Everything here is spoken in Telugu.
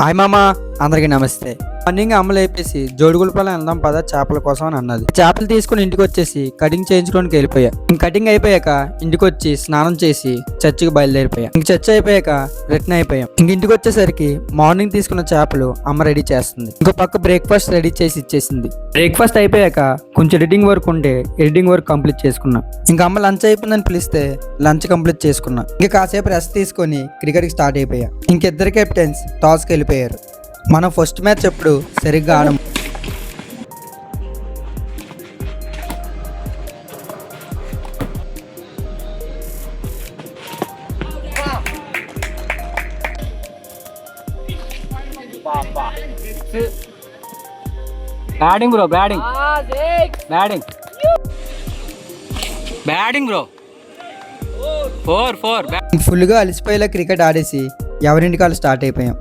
హాయ్ మామ, అందరికీ నమస్తే. మార్నింగ్ అమ్మ లేపేసి జోడుగులపాలెం వెళ్దాం పద చేపల కోసం అని అన్నది. చేపలు తీసుకుని ఇంటికి వచ్చేసి కటింగ్ చేయించుకోనికి వెళ్ళిపోయా. కటింగ్ అయిపోయాక ఇంటికి వచ్చి స్నానం చేసి చర్చికి బయలుదేరిపోయా. చర్చ్ అయిపోయాక రిటర్న్ అయిపోయాం. ఇంటికి వచ్చేసరికి మార్నింగ్ తీసుకున్న చేపలు అమ్మ రెడీ చేస్తుంది. ఇంకో పక్క బ్రేక్ఫాస్ట్ రెడీ చేసి ఇచ్చేసింది. బ్రేక్ఫాస్ట్ అయిపోయాక కొంచెం ఎడిటింగ్ వర్క్ ఉంటే ఎడిటింగ్ వర్క్ కంప్లీట్ చేసుకున్నా. ఇంకా అమ్మ లంచ్ అయిపోయిందని పిలిస్తే లంచ్ కంప్లీట్ చేసుకున్నా. ఇంకా కాసేపు రెస్ట్ తీసుకొని క్రికెట్కి స్టార్ట్ అయిపోయా. ఇంకిద్దరు కెప్టెన్స్ టాస్కి వెళ్ళిపోయారు. మనం ఫస్ట్ మ్యాచ్ ఎప్పుడు సరిగ్గా ఆడం. Batting bro, batting bro. 4 ఫుల్గా అలసిపోయేలా క్రికెట్ ఆడేసి ఎవరింటికి వాళ్ళు స్టార్ట్ అయిపోయాం.